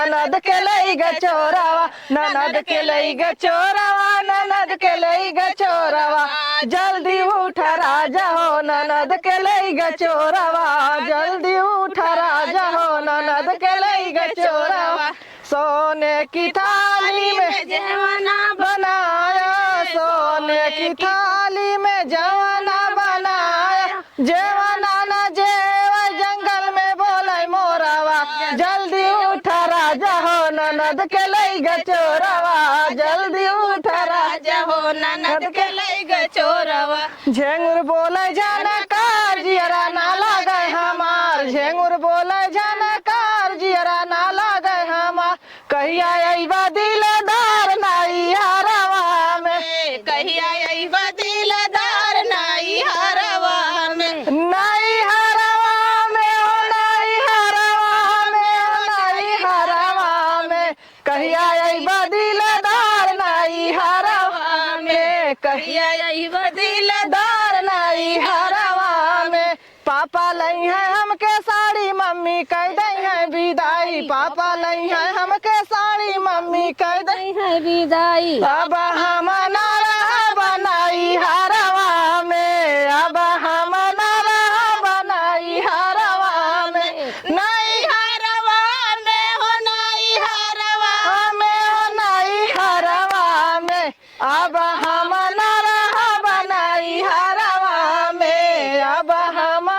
ननद के लई ग चोरवा, ननद के लई ग चोरवा, ननद के लई ग चोरवा, जल्दी उठ राजा हो ननद के लई ग चोरवा, जल्दी उठ राजा हो ननद के लई ग चोरवा। सोने की थाली में जवाना बनाया, सोने की थाली में जवाना बनाया, जेवाना न जेवा जंगल में बोले मोरवा, जल्दी उठ राजा हो ननद के लई ग चोरवा, जल्दी उठ राजा हो ननद के लई ग चोरवा। झेंगुर बोले जानकार जियरा ना लागे हमार, झेंगुर बोले जानकार जियरा ना लागे हमार, कहिया अइबा दिलदार नाई हरवा में, कहिया अइबा दिलदार नाई हरवा में, नाई हरवा में हो नाई हरवा में हो नाई हरवा में, कहिया अइबा दिलदार नाई हरवा में, कहिया अइबा दिलदार नाई हरवा में। पापा लई है हमके साड़ी मम्मी कह दई है विदाई, पापा लई है हमके साड़ी मम्मी कह दई है विदाई। अब हम ना रह बनाई हरवा में, अब हम ना रह बनाई हरवा में, नहीं हरवा में हो नाई हरवा में हो नहीं हरवा में, अब हम ना रह बनाई हरवा में, अब हम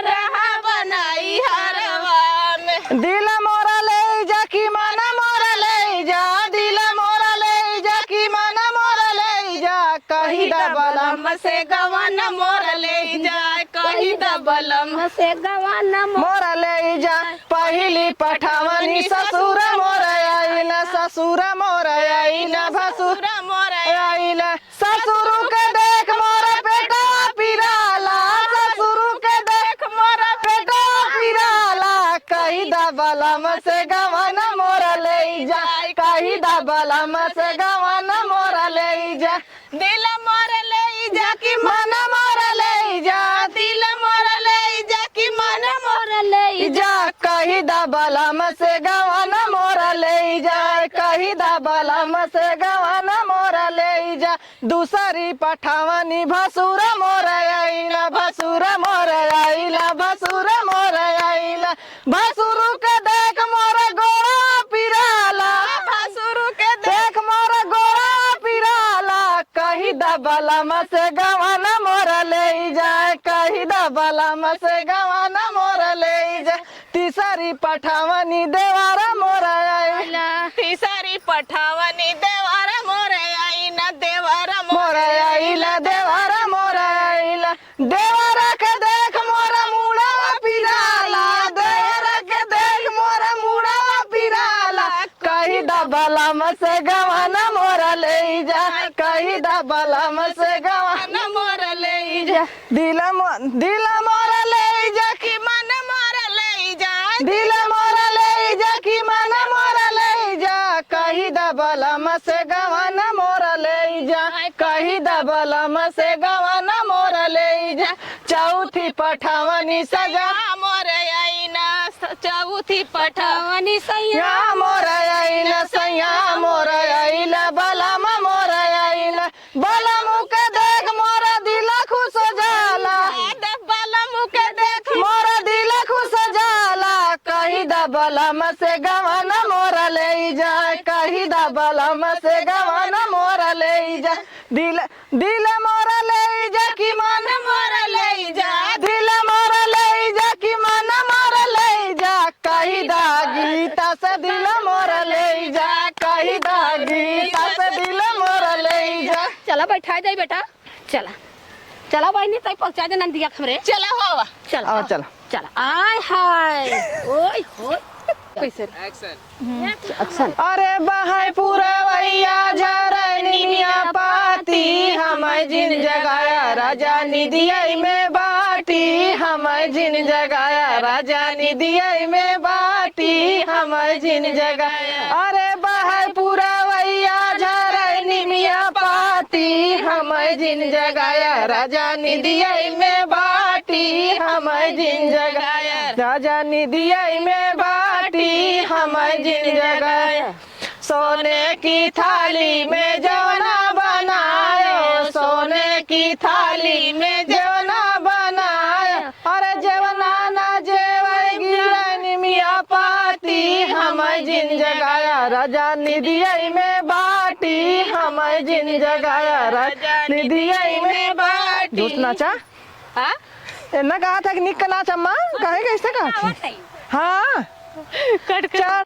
रहा बनाई हरवा में। दिल मोरा ले जा की मन मोरा ले जा, दिल मोरा ले जा की मन मोरा ले जा, कही दबलम से गवन मोर ले जाए, कही दबलम से गवन मोरा ले जा, पहली पठावनी ससुर मोर आइल, ससुर मोर आइल, भसुर मोर आइल, ससुर के देख मोर बेटा पिराला, ससुर के देख मोर बेटा पिराला, कही दबलम से गवन मोर ले जा, कही दबलम से गवन मोर ले जा, दिल मोर ले जा कि मन मोर ले जा, दिल मोर ले जा कि मन मोर ले जा, कही दबलम से गवन मोर ले जा, कही दबलम से गवन मोर ले जा, दूसरी पठावनी भसुर मोर आइल, भसुर मोर आइल, भसुर मोर आइल, भसुर के देख मोर गोरा पिराला, भसुर के देख मोर गोरा पिराला, कही दबलम से गवन मोर ले जाए, कही दबलम से गवन मोर ले जाए, तीसरी पठावनी देवारा मोर आइल, तीसरी पठावनी देवारा मोर आई न देवारा मोर आइल, देवारा मोर आइल, देवारा के देख मोर मुड़ा पिराला, देवारा के देख मोर मुड़ा पिराला, कही दबलम से गवन मोर ले जा, कही दबलम से गवन मोर ले जा, दिल मोर ले जा कि मन मोर ले जा, दिल मोर ले जा कि मन मोर ले जा, कही दबलम से गवन मोर ले जा, कही दबलम से गवन मोर ले जा, चौथी पठावनी सजा मोर आई न चौथी पठावनी सैया या मोर आइल, सैया मोर आइल, बलम मोर आइल, बलम के देख मोर दिल खुश जाला, बलम के देख मोर दिल खुश जाला, कही दबलम से गवन मोर ले जा, कही दबलम से गवन मोर ले जा, दिल मोर ले जा कि मन मोर ले जा, दिल मोर ले जा कि मन मोर ले जा, कही दा गीता से दिल मोर ले जा, कही दा गीता से दिल मोर ले जा। चला बैठा जाई बेटा, चला चला बहनी तक पहुंचा दे नंदिया हमरे, चला हो चला चलो चला, आय हाय ओए होय कैसे एक्शन। अरे बहाय पुरवैया झरनिया पाती, हम जिन जगाया राजा निदिया में बाटी, हम जिन जगाया राजा निदिया में बाटी, हम जिन जगाया, अरे बहाय पुरवैया झरनिया पाती, हम जिन जगाया राजा निदिया में बाटी, हम जिन जगाया राजा निदिया में बाटी, बाटी हमें जिन जगाया सोने की थाली में जवना बनायो सोने की थाली में जवना बनाया अरे जवना ना जेवै गिरनी मिया पाती हमें जिन जगाया राजा निधियै में बाटी हमें जिन जगाया राजा निधियै में बाटी दोस्त नाचा हाँ इतना कहा था कि निक का नाच अम्मा कहे कैसे कहा थी? हाँ कट चल